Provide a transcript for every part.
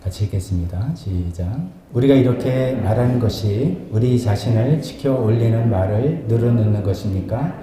같이 읽겠습니다. 시작. 우리가 이렇게 말하는 것이 우리 자신을 지켜 올리는 말을 늘어놓는 것입니까?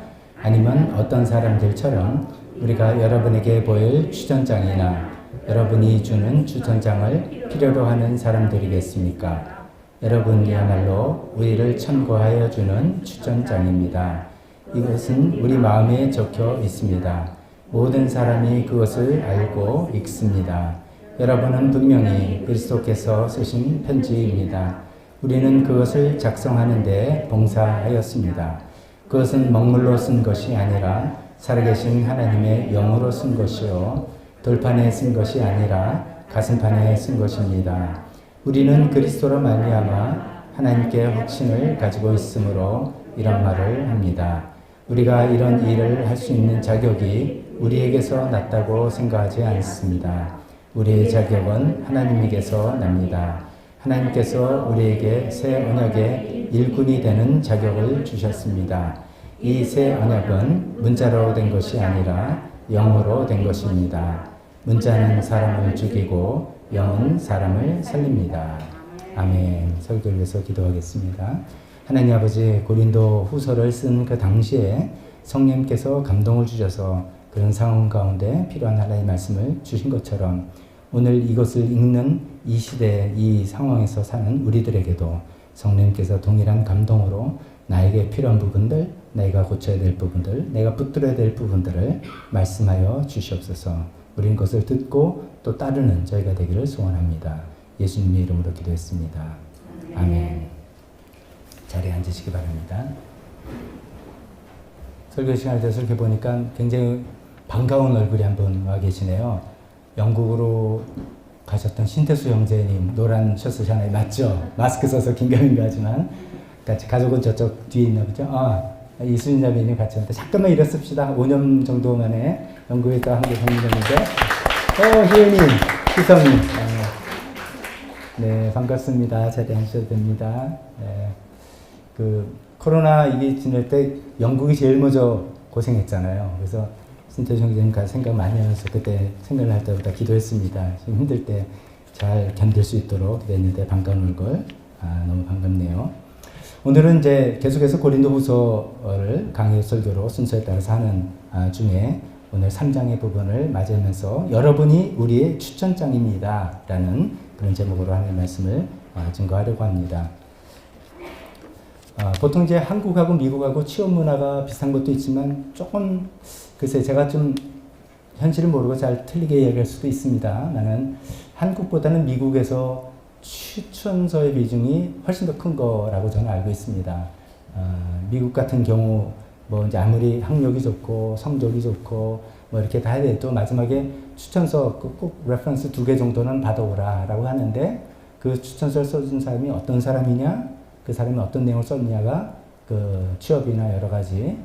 아니면 어떤 사람들처럼 우리가 여러분에게 보일 추천장이나 여러분이 주는 추천장을 필요로 하는 사람들이겠습니까? 여러분이야말로 우리를 참고하여 주는 추천장입니다. 이것은 우리 마음에 적혀 있습니다. 모든 사람이 그것을 알고 읽습니다. 여러분은 분명히 그리스도께서 쓰신 편지입니다. 우리는 그것을 작성하는데 봉사하였습니다. 그것은 먹물로 쓴 것이 아니라 살아계신 하나님의 영으로 쓴 것이요 돌판에 쓴 것이 아니라 가슴판에 쓴 것입니다. 우리는 그리스도로 말미암아 하나님께 확신을 가지고 있으므로 이런 말을 합니다. 우리가 이런 일을 할 수 있는 자격이 우리에게서 났다고 생각하지 않습니다. 우리의 자격은 하나님에게서 납니다. 하나님께서 우리에게 새 언약의 일꾼이 되는 자격을 주셨습니다. 이 새 언약은 문자로 된 것이 아니라 영으로 된 것입니다. 문자는 사람을 죽이고 영은 사람을 살립니다. 아멘. 설교를 위해서 기도하겠습니다. 하나님 아버지, 고린도 후서를 쓴 그 당시에 성령님께서 감동을 주셔서 그런 상황 가운데 필요한 하나님의 말씀을 주신 것처럼 오늘 이것을 읽는 이 시대, 이 상황에서 사는 우리들에게도 성령님께서 동일한 감동으로 나에게 필요한 부분들, 내가 고쳐야 될 부분들, 내가 붙들어야 될 부분들을 말씀하여 주시옵소서. 우리는 그것을 듣고 또 따르는 저희가 되기를 소원합니다. 예수님의 이름으로 기도했습니다. 아멘. 자리에 앉으시기 바랍니다. 설교 시간을 돼서 이렇게 보니까 굉장히 반가운 얼굴이 한 분 와 계시네요. 영국으로 가셨던 신태수 형제님, 노란 셔츠 샤넬 맞죠? 마스크 써서 긴가민가하지만 같이 가족은 저쪽 뒤에 있나 보죠? 이수진 자매님 같이 왔는데 잠깐만 일었습시다. 5년 정도 만에 영국에 또 한국 방문했는데 희은님, 희성님 네, 반갑습니다. 자리에 앉으셔도 됩니다. 네, 코로나 이게 지낼 때 영국이 제일 먼저 고생했잖아요. 그래서 신태수 형제님과 생각 많이 하면서 그때 생각을 할 때보다 기도했습니다. 힘들 때 잘 견딜 수 있도록 기도했는데 반가운 얼굴, 너무 반갑네요. 오늘은 이제 계속해서 고린도 후서를 강의 설교로 순서에 따라서 하는 중에 오늘 3장의 부분을 맞이하면서 여러분이 우리의 추천장입니다 라는 그런 제목으로 하는 말씀을 증거하려고 합니다. 보통 이제 한국하고 미국하고 취업 문화가 비슷한 것도 있지만 조금 글쎄 제가 좀 현실을 모르고 잘 틀리게 이야기할 수도 있습니다. 나는 한국보다는 미국에서 추천서의 비중이 훨씬 더 큰 거라고 저는 알고 있습니다. 미국 같은 경우 뭐 이제 아무리 학력이 좋고 성적이 좋고 뭐 이렇게 다 해도 마지막에 추천서 꼭 레퍼런스 2개 정도는 받아오라라고 하는데 그 추천서를 써준 사람이 어떤 사람이냐, 그 사람이 어떤 내용을 썼느냐가 그 취업이나 여러 가지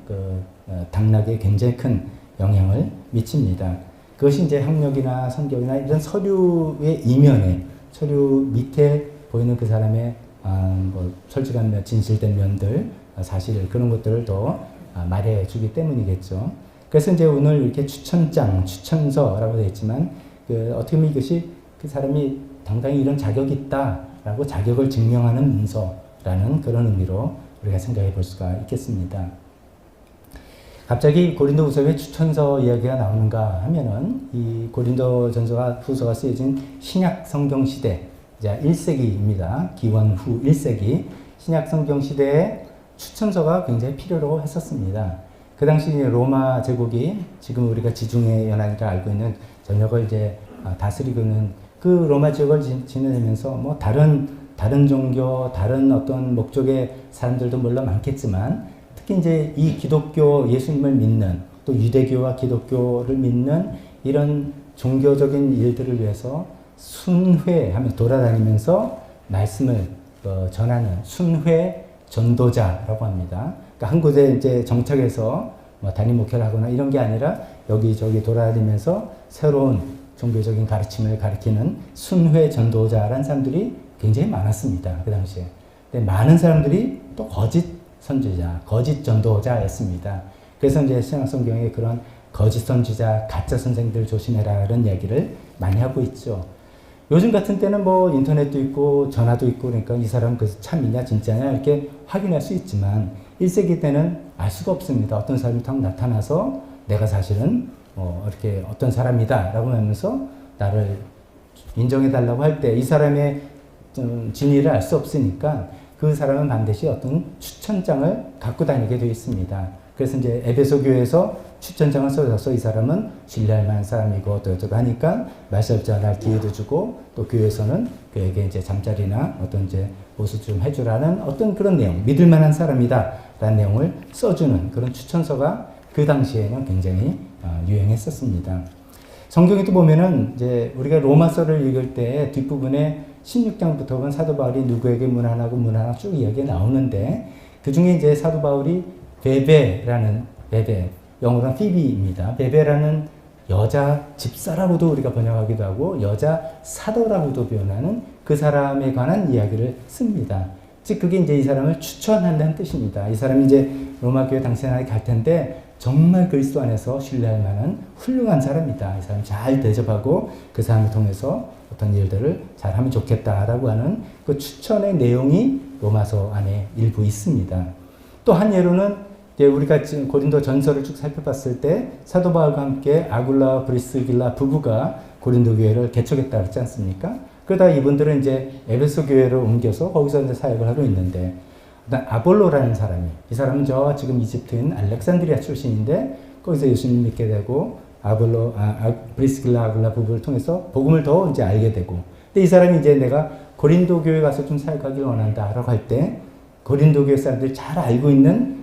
당락에 굉장히 큰 영향을 미칩니다. 그것이 이제 학력이나 성격이나 이런 서류의 이면에, 서류 밑에 보이는 그 사람의 뭐 솔직한 진실된 면들, 사실 그런 것들을 더 말해주기 때문이겠죠. 그래서 이제 오늘 이렇게 추천장, 추천서라고 되어 있지만 어떻게 보면 이것이 그 사람이 당당히 이런 자격이 있다라고 자격을 증명하는 문서라는 그런 의미로 우리가 생각해 볼 수가 있겠습니다. 갑자기 고린도 후서에 추천서 이야기가 나오는가 하면은 이 고린도 전서가 후서가 쓰여진 신약 성경 시대, 이제 1세기입니다. 기원 후 1세기 신약 성경 시대에 추천서가 굉장히 필요로 했었습니다. 그 당시 로마 제국이 지금 우리가 지중해 연안이라 알고 있는 전역을 이제 다스리고 있는 그 로마 지역을 지내면서 뭐 다른 종교, 다른 어떤 목적의 사람들도 물론 많겠지만 특히 이제 이 기독교 예수님을 믿는 또 유대교와 기독교를 믿는 이런 종교적인 일들을 위해서 순회하며 돌아다니면서 말씀을 전하는 순회 전도자라고 합니다. 그러니까 한 곳에 이제 정착해서 뭐 단임 목회를 하거나 이런 게 아니라 여기저기 돌아다니면서 새로운 종교적인 가르침을 가르치는 순회 전도자라는 사람들이 굉장히 많았습니다. 그 당시에. 근데 많은 사람들이 또 거짓 선지자, 거짓 전도자였습니다. 그래서 이제 신약 성경에 그런 거짓 선지자, 가짜 선생들 조심해라 이런 이야기를 많이 하고 있죠. 요즘 같은 때는 뭐 인터넷도 있고 전화도 있고 그러니까 이 사람 그 참이냐 진짜냐 이렇게 확인할 수 있지만 1세기 때는 알 수가 없습니다. 어떤 사람이 딱 나타나서 내가 사실은 이렇게 어떤 사람이다 라고 하면서 나를 인정해달라고 할 때 이 사람의 진위를 알 수 없으니까 그 사람은 반드시 어떤 추천장을 갖고 다니게 되어 있습니다. 그래서 이제 에베소 교회에서 추천장을 써줘서 이 사람은 신뢰할 만한 사람이고 어쩌고 하니까 말씀 전할 기회도 주고 또 교회에서는 그에게 이제 잠자리나 어떤 이제 보수 좀 해주라는 어떤 그런 내용, 믿을 만한 사람이다 라는 내용을 써주는 그런 추천서가 그 당시에는 굉장히 유행했었습니다. 성경에도 보면은 이제 우리가 로마서를 읽을 때 뒷부분에 16장부터 보면 사도 바울이 누구에게 문안하고 문안하고 쭉 이야기가 나오는데 그 중에 이제 사도 바울이 베베라는 영어로는 피비입니다. 베베라는 여자 집사라고도 우리가 번역하기도 하고 여자 사도라고도 표현하는 그 사람에 관한 이야기를 씁니다. 즉 그게 이제 이 사람을 추천한다는 뜻입니다. 이 사람이 이제 로마 교회 당신에게 갈 텐데 정말 그리스도 안에서 신뢰할 만한 훌륭한 사람이다. 이 사람 잘 대접하고 그 사람을 통해서 어떤 일들을 잘 하면 좋겠다라고 하는 그 추천의 내용이 로마서 안에 일부 있습니다. 또 한 예로는 우리가 지금 고린도 전서를 쭉 살펴봤을 때 사도 바울과 함께 아굴라와 브리스길라 부부가 고린도 교회를 개척했다 그랬지 않습니까? 그러다 이분들은 이제 에베소 교회로 옮겨서 거기서 이제 사역을 하고 있는데 아볼로라는 사람이 이 사람은 저 지금 이집트인 알렉산드리아 출신인데 거기서 예수님 믿게 되고 브리스길라 아굴라 부부를 통해서 복음을 더 이제 알게 되고 근데 이 사람이 이제 내가 고린도 교회 가서 좀 사역하길 원한다라고 할 때 고린도 교회 사람들이 잘 알고 있는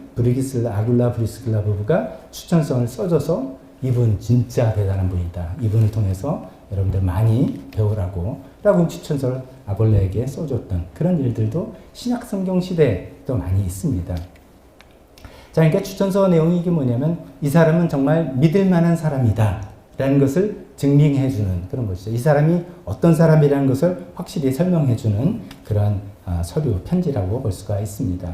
아굴라 브리스길라 부부가 추천성을 써줘서 이분 진짜 대단한 분이다. 이분을 통해서 여러분들 많이 배우라고 라고 추천서를 아볼로에게 써줬던 그런 일들도 신약 성경 시대에 또 많이 있습니다. 자, 그러니까 추천서 내용이 이게 뭐냐면 이 사람은 정말 믿을 만한 사람이다 라는 것을 증명해주는 그런 것이죠. 이 사람이 어떤 사람이라는 것을 확실히 설명해주는 그런 서류, 편지라고 볼 수가 있습니다.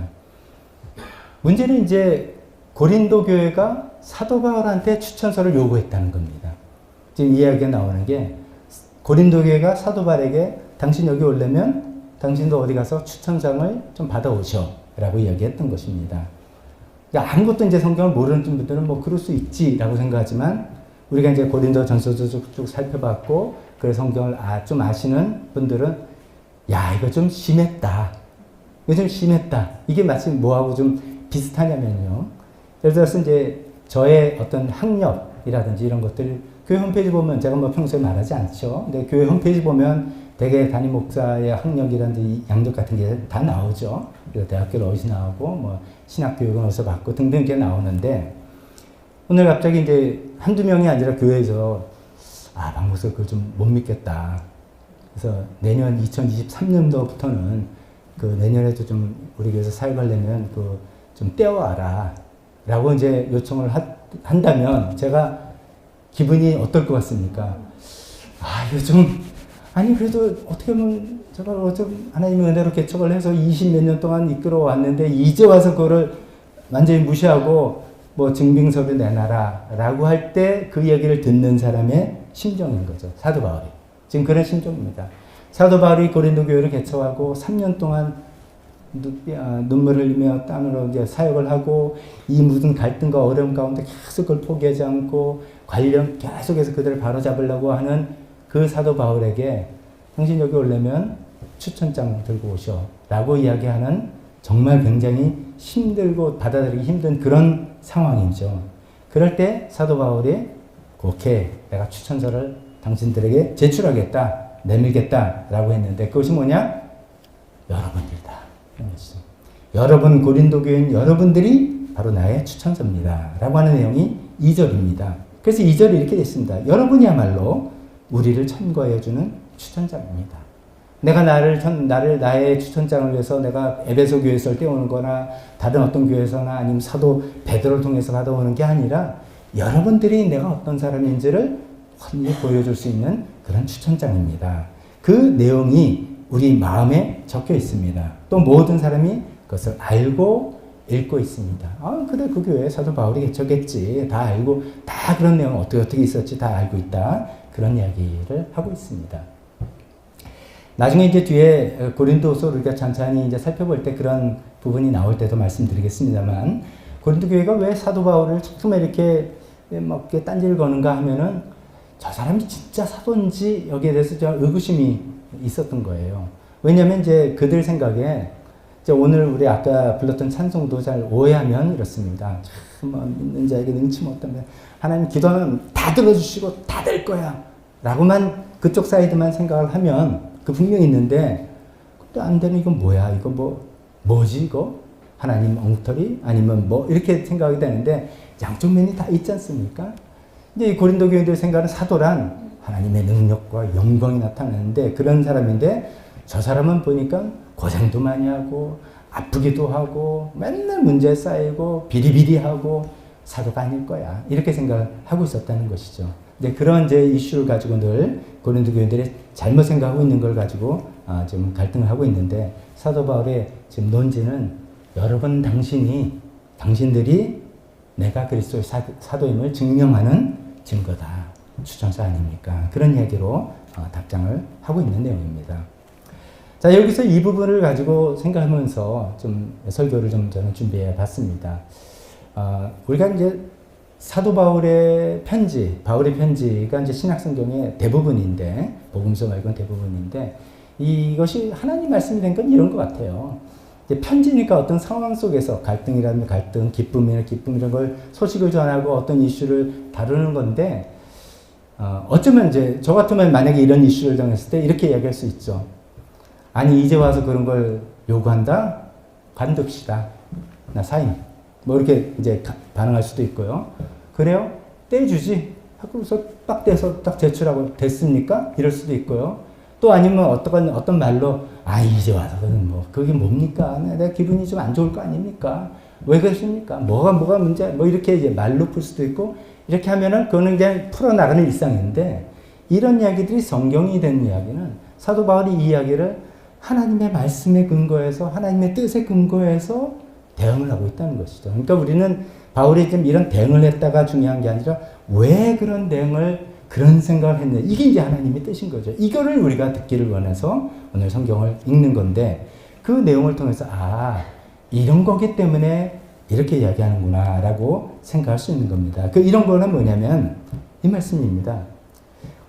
문제는 이제 고린도 교회가 사도 바울한테 추천서를 요구했다는 겁니다. 지금 이야기가 나오는 게 고린도 교회가 사도 바울에게 당신 여기 오려면 당신도 어디 가서 추천장을 좀 받아오셔 라고 이야기했던 것입니다. 그러니까 아무것도 이제 성경을 모르는 분들은 뭐 그럴 수 있지라고 생각하지만 우리가 이제 고린도 전서도 쭉 살펴봤고 그래서 성경을 좀 아시는 분들은 야 이거 좀 심했다. 이거 좀 심했다. 이게 마치 뭐하고 좀 비슷하냐면요. 예를 들어서 이제 저의 어떤 학력이라든지 이런 것들 교회 홈페이지 보면 제가 뭐 평소에 말하지 않죠. 근데 교회 홈페이지 보면 대개 담임 목사의 학력이라든지 양력 같은 게 다 나오죠. 그래서 대학교를 어디서 나오고 뭐 신학교육은 어디서 받고 등등 이게 나오는데 오늘 갑자기 이제 한두 명이 아니라 교회에서 박 목사 그걸 좀 못 믿겠다. 그래서 내년 2023년도부터는 그 내년에도 좀 우리 교회에서 사역하려면 좀 떼어와라 라고 이제 요청을 한다면 제가 기분이 어떨 것 같습니까? 이거 좀 아니 그래도 어떻게 보면 제가 하나님의 은혜로 개척을 해서 20몇 년 동안 이끌어 왔는데 이제 와서 그거를 완전히 무시하고 뭐 증빙서를 내놔라 라고 할 때 그 얘기를 듣는 사람의 심정인 거죠. 사도 바울이. 지금 그런 심정입니다. 사도 바울이 고린도 교회를 개척하고 3년 동안 눈물을 흘리며 땀으로 이제 사역을 하고 이 모든 갈등과 어려움 가운데 계속 그걸 포기하지 않고 계속해서 그들을 바로잡으려고 하는 그 사도 바울에게 당신 여기 오려면 추천장 들고 오셔 라고 이야기하는 정말 굉장히 힘들고 받아들이기 힘든 그런 상황이죠. 그럴 때 사도 바울이 오케이 내가 추천서를 당신들에게 제출하겠다 내밀겠다 라고 했는데 그것이 뭐냐? 여러분들이다. 여러분 고린도 교인 여러분들이 바로 나의 추천서입니다 라고 하는 내용이 2절입니다. 그래서 2절이 이렇게 됐습니다. 여러분이야말로 우리를 천거해주는 추천장입니다. 내가 나의 추천장을 위해서 내가 에베소 교회에서 떼오는 거나 다른 어떤 교회에서나 아니면 사도 베드로를 통해서 받아오는 게 아니라 여러분들이 내가 어떤 사람인지를 확실히 보여줄 수 있는 그런 추천장입니다. 그 내용이 우리 마음에 적혀 있습니다. 또 모든 사람이 그것을 알고 읽고 있습니다. 그래 그 교회에 사도 바울이 개척했지. 다 알고 다 그런 내용 어떻게 있었지 다 알고 있다. 그런 이야기를 하고 있습니다. 나중에 이제 뒤에 고린도서 우리가 천천히 이제 살펴볼 때 그런 부분이 나올 때도 말씀드리겠습니다만, 고린도 교회가 왜 사도 바울을 처음에 이렇게 막 이렇게 딴지를 거는가 하면은 저 사람이 진짜 사도인지 여기에 대해서 좀 의구심이 있었던 거예요. 왜냐면 이제 그들 생각에 이제 오늘 우리 아까 불렀던 찬송도 잘 오해하면 이렇습니다. 참 믿는 자에게 능치 못하면 하나님 기도하면 다 들어주시고 다 될 거야 라고만 그쪽 사이드만 생각을 하면 그 분명히 있는데, 또 안 되는 이건 뭐야, 이거 뭐지 이거 하나님 엉터리 아니면 뭐 이렇게 생각이 되는데, 양쪽 면이 다 있지 않습니까? 이제 이 고린도 교인들 생각은 사도란 하나님의 능력과 영광이 나타나는데 그런 사람인데, 저 사람은 보니까 고생도 많이 하고 아프기도 하고 맨날 문제 쌓이고 비리비리하고 사도가 아닐 거야 이렇게 생각하고 있었다는 것이죠. 근데 그런 이제 이슈를 가지고 늘 고린도 교인들이 잘못 생각하고 있는 걸 가지고 좀 갈등을 하고 있는데, 사도 바울의 지금 논지는 여러분 당신들이 내가 그리스도의 사도임을 증명하는 증거다, 추천서 아닙니까? 그런 이야기로 답장을 하고 있는 내용입니다. 자, 여기서 이 부분을 가지고 생각하면서 좀 설교를 좀 저는 준비해 봤습니다. 우리가 이제 사도 바울의 편지가 이제 신약성경의 대부분인데, 복음서 말고는 대부분인데, 이것이 하나님 말씀이 된 건 이런 것 같아요. 이제 편지니까 어떤 상황 속에서 갈등이라면 갈등, 기쁨이나 기쁨 이런 걸 소식을 전하고 어떤 이슈를 다루는 건데, 어쩌면 이제 저 같으면 만약에 이런 이슈를 정했을 때 이렇게 이야기할 수 있죠. 아니 이제 와서 그런 걸 요구한다? 관둡시다. 나 사임. 뭐 이렇게 이제 반응할 수도 있고요. 그래요? 떼주지. 그래서 딱 떼서 딱 제출하고 됐습니까? 이럴 수도 있고요. 또 아니면 어떤 말로 이제 와서는 뭐 그게 뭡니까? 내가 기분이 좀 안 좋을 거 아닙니까? 왜 그러십니까? 뭐가 문제? 뭐 이렇게 이제 말로 풀 수도 있고, 이렇게 하면은 그거는 그냥 풀어나가는 일상인데, 이런 이야기들이 성경이 된 이야기는 사도 바울이 이 이야기를 하나님의 말씀에 근거해서 하나님의 뜻에 근거해서 대응을 하고 있다는 것이죠. 그러니까 우리는 바울이 지금 이런 대응을 했다가 중요한 게 아니라 왜 그런 대응을 그런 생각을 했느냐, 이게 이제 하나님의 뜻인 거죠. 이거를 우리가 듣기를 원해서 오늘 성경을 읽는 건데, 그 내용을 통해서 이런 거기 때문에 이렇게 이야기하는구나 라고 생각할 수 있는 겁니다. 이런 거는 뭐냐면 이 말씀입니다.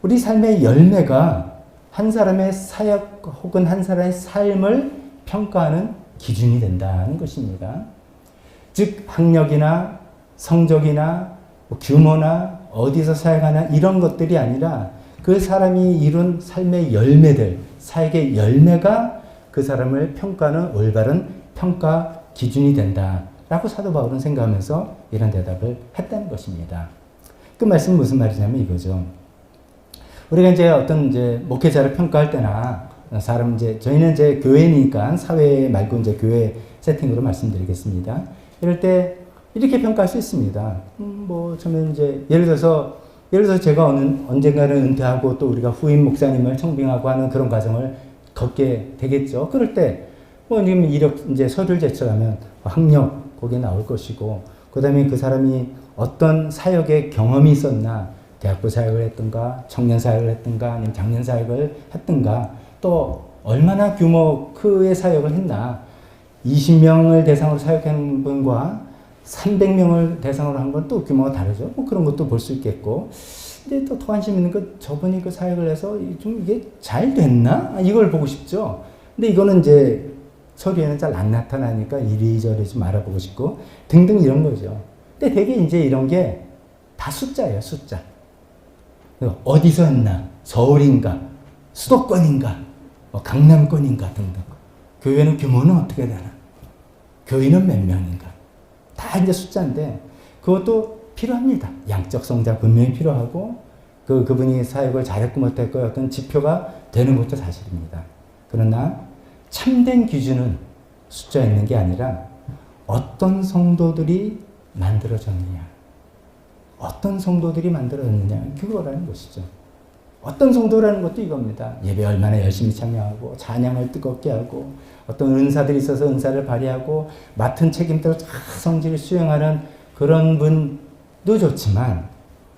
우리 삶의 열매가 한 사람의 사역 혹은 한 사람의 삶을 평가하는 기준이 된다는 것입니다. 즉 학력이나 성적이나 규모나 어디서 사역하나 이런 것들이 아니라 그 사람이 이룬 삶의 열매들, 사역의 열매가 그 사람을 평가하는 올바른 평가 기준이 된다라고 사도 바울은 생각하면서 이런 대답을 했다는 것입니다. 그 말씀은 무슨 말이냐면 이거죠. 우리가 이제 어떤 목회자를 평가할 때나 저희는 이제 교회니까 사회 말고 이제 교회 세팅으로 말씀드리겠습니다. 이럴 때 이렇게 평가할 수 있습니다. 저는 이제 예를 들어서 제가 언젠가는 은퇴하고 또 우리가 후임 목사님을 청빙하고 하는 그런 과정을 걷게 되겠죠. 그럴 때 지금 이제 서류를 제출하면 학력 거기에 나올 것이고, 그다음에 그 사람이 어떤 사역의 경험이 있었나, 대학부 사역을 했던가, 청년 사역을 했던가, 아니면 장년 사역을 했던가, 또 얼마나 규모 크의 사역을 했나, 20명을 대상으로 사역한 분과 300명을 대상으로 한 건 또 규모가 다르죠. 그런 것도 볼 수 있겠고, 근데 또 더 관심 있는 건 저분이 그 사역을 해서 좀 이게 잘 됐나? 이걸 보고 싶죠. 근데 이거는 이제 서류에는 잘 안 나타나니까 이리저리 좀 알아보고 싶고, 등등 이런 거죠. 근데 되게 이제 이런 게 다 숫자예요, 숫자. 어디서 했나? 서울인가? 수도권인가? 강남권인가? 등등. 교회는 규모는 어떻게 되나? 교인은 몇 명인가? 다 이제 숫자인데, 그것도 필요합니다. 양적 성장 분명히 필요하고, 그분이 사역을 잘했고 못했고 어떤 지표가 되는 것도 사실입니다. 그러나 참된 기준은 숫자에 있는 게 아니라 어떤 성도들이 만들어졌느냐, 어떤 성도들이 만들어졌느냐, 그거라는 것이죠. 어떤 성도라는 것도 이겁니다. 예배 얼마나 열심히 참여하고 찬양을 뜨겁게 하고 어떤 은사들이 있어서 은사를 발휘하고 맡은 책임대로 잘 성질을 수행하는 그런 분도 좋지만,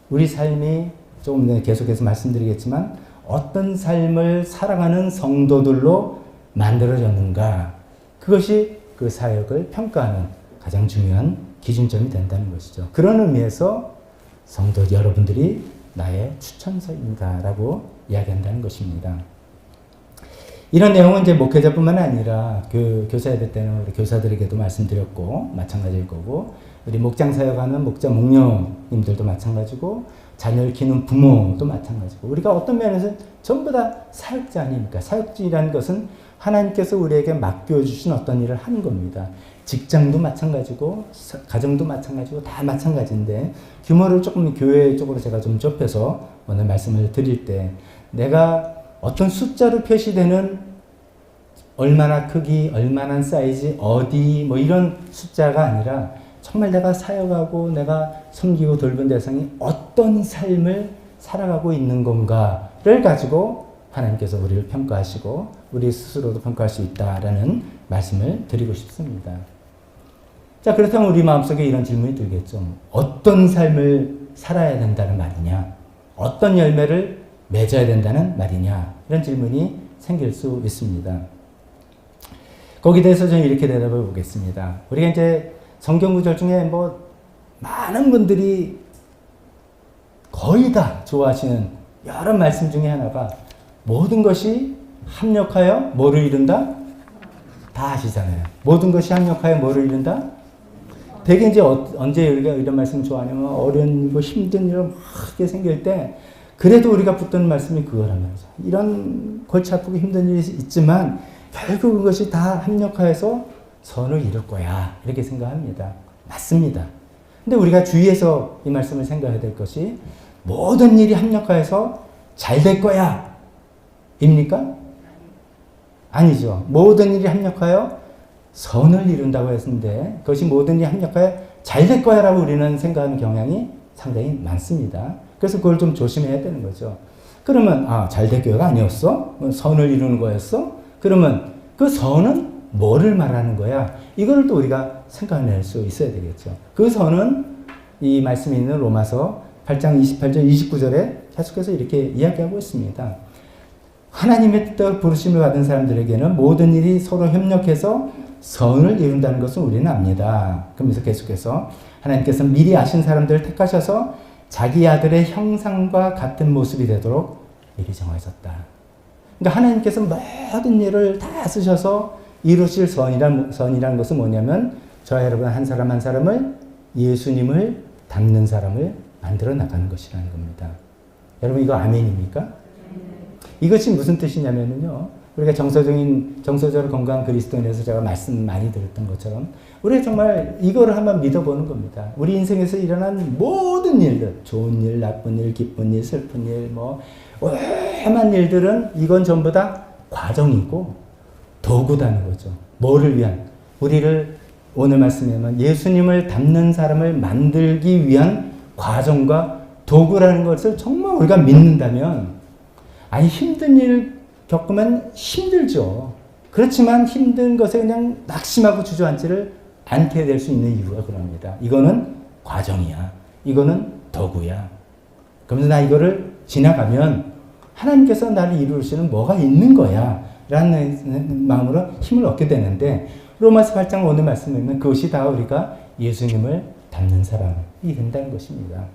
우리 삶이 조금 계속해서 말씀드리겠지만 어떤 삶을 살아가는 성도들로 만들어졌는가. 그것이 그 사역을 평가하는 가장 중요한 기준점이 된다는 것이죠. 그런 의미에서 성도 여러분들이 나의 추천서입니다라고 이야기한다는 것입니다. 이런 내용은 이제 목회자뿐만 아니라 교사 예배 때는 우리 교사들에게도 말씀드렸고 마찬가지일 거고, 우리 목장 사역하는 목자 목녀님들도 마찬가지고, 자녀를 키우는 부모도 마찬가지고, 우리가 어떤 면에서 전부 다 사역자 아닙니까? 사역자라는 것은 하나님께서 우리에게 맡겨주신 어떤 일을 하는 겁니다. 직장도 마찬가지고 가정도 마찬가지고 다 마찬가지인데, 규모를 조금 교회 쪽으로 제가 좀 좁혀서 오늘 말씀을 드릴 때, 내가 어떤 숫자로 표시되는 얼마나 크기, 얼마나 사이즈, 어디 뭐 이런 숫자가 아니라 정말 내가 사역하고 내가 섬기고 돌본 대상이 어떤 삶을 살아가고 있는 건가를 가지고 하나님께서 우리를 평가하시고 우리 스스로도 평가할 수 있다라는 말씀을 드리고 싶습니다. 자, 그렇다면 우리 마음속에 이런 질문이 들겠죠. 어떤 삶을 살아야 된다는 말이냐? 어떤 열매를 맺어야 된다는 말이냐? 이런 질문이 생길 수 있습니다. 거기에 대해서 저는 이렇게 대답해 보겠습니다. 우리가 이제 성경 구절 중에 뭐 많은 분들이 거의 다 좋아하시는 여러 말씀 중에 하나가 모든 것이 합력하여 뭐를 이룬다? 다 아시잖아요. 모든 것이 합력하여 뭐를 이룬다? 되게 이제 언제 우리가 이런 말씀 좋아하냐면 어려운 거 힘든 일 막 하게 생길 때 그래도 우리가 붙드는 말씀이 그거란 말이죠. 이런 골치 아프고 힘든 일이 있지만 결국 그것이 다 합력하여서 선을 이룰 거야. 이렇게 생각합니다. 맞습니다. 근데 우리가 주위에서 이 말씀을 생각해야 될 것이 모든 일이 합력하여서 잘 될 거야. 입니까? 아니죠. 모든 일이 합력하여 선을 이룬다고 했는데 그것이 모든 일이 합력하여 잘 될 거야 라고 우리는 생각하는 경향이 상당히 많습니다. 그래서 그걸 좀 조심해야 되는 거죠. 그러면 잘 될 거야가 아니었어? 선을 이루는 거였어? 그러면 그 선은 뭐를 말하는 거야? 이걸 또 우리가 생각해낼 수 있어야 되겠죠. 그 선은 이 말씀이 있는 로마서 8장 28절 29절에 계속해서 이렇게 이야기하고 있습니다. 하나님의 뜻대로 부르심을 받은 사람들에게는 모든 일이 서로 협력해서 선을 이룬다는 것을 우리는 압니다. 그러면서 계속해서 하나님께서 미리 아신 사람들을 택하셔서 자기 아들의 형상과 같은 모습이 되도록 미리 정하셨다. 그러니까 하나님께서 모든 일을 다 쓰셔서 이루실 선이라는 것은 뭐냐면 저와 여러분 한 사람 한 사람을 예수님을 닮는 사람을 만들어 나가는 것이라는 겁니다. 여러분 이거 아멘입니까? 이것이 무슨 뜻이냐면요. 우리가 정서적으로 건강한 그리스도인에서 제가 말씀 많이 들었던 것처럼 우리가 정말 이거를 한번 믿어보는 겁니다. 우리 인생에서 일어난 모든 일들, 좋은 일, 나쁜 일, 기쁜 일, 슬픈 일, 뭐 오만 일들은 이건 전부 다 과정이고 도구다는 거죠. 뭐를 위한? 우리를 오늘 말씀에는 예수님을 닮는 사람을 만들기 위한 과정과 도구라는 것을 정말 우리가 믿는다면 힘든 일 겪으면 힘들죠. 그렇지만 힘든 것에 그냥 낙심하고 주저앉지를 않게 될 수 있는 이유가 그럽니다. 이거는 과정이야. 이거는 도구야. 그러면서 나 이거를 지나가면 하나님께서 나를 이루시는 뭐가 있는 거야. 라는 마음으로 힘을 얻게 되는데 로마서 8장 오늘 말씀에는 그것이 다 우리가 예수님을 닮는 사람이 된다는 것입니다.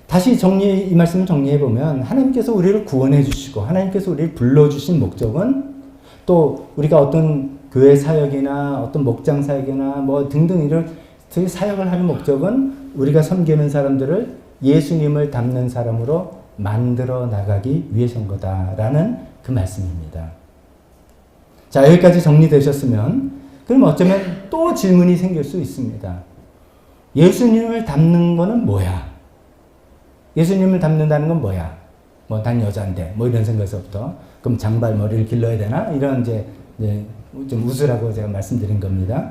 다시 이 말씀을 정리해보면 하나님께서 우리를 구원해 주시고 하나님께서 우리를 불러주신 목적은 또 우리가 어떤 교회 사역이나 어떤 목장 사역이나 뭐 등등 이런 사역을 하는 목적은 우리가 섬기는 사람들을 예수님을 닮는 사람으로 만들어 나가기 위해서인 거다라는 그 말씀입니다. 자, 여기까지 정리되셨으면 그럼 어쩌면 또 질문이 생길 수 있습니다. 예수님을 닮는 거는 뭐야? 예수님을 닮는다는 건 뭐야? 뭐, 난 여자인데, 뭐 이런 생각에서부터. 그럼 장발머리를 길러야 되나? 이런 이제 좀 웃으라고 제가 말씀드린 겁니다.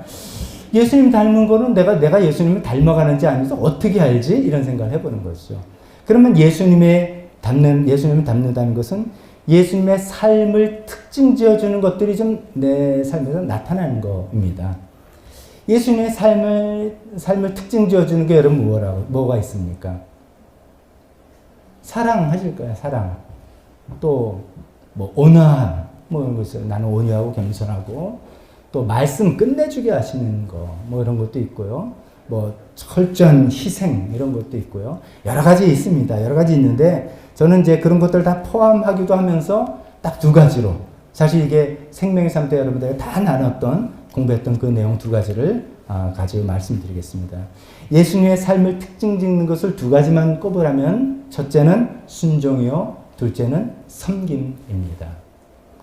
예수님 닮은 거는 내가 예수님을 닮아가는지 아닌지 어떻게 알지? 이런 생각을 해보는 것이죠. 그러면 예수님을 닮는다는 것은 예수님의 삶을 특징 지어주는 것들이 좀 내 삶에서 나타나는 겁니다. 예수님의 삶을 특징 지어주는 게 여러분 뭐가 있습니까? 사랑하실 거예요, 사랑. 또 뭐 온화함, 뭐 이런 거 있어요. 나는 온유하고 겸손하고, 또 말씀 끝내주게 하시는 거, 뭐 이런 것도 있고요. 뭐 철저한 희생 이런 것도 있고요. 여러 가지 있습니다. 여러 가지 있는데 저는 이제 그런 것들 다 포함하기도 하면서 딱 두 가지로, 사실 이게 생명의 삶 때 여러분들이 다 나눴던 공부했던 그 내용 두 가지를 가지고 말씀드리겠습니다. 예수님의 삶을 특징 짓는 것을 두 가지만 꼽으라면 첫째는 순종이요, 둘째는 섬김입니다.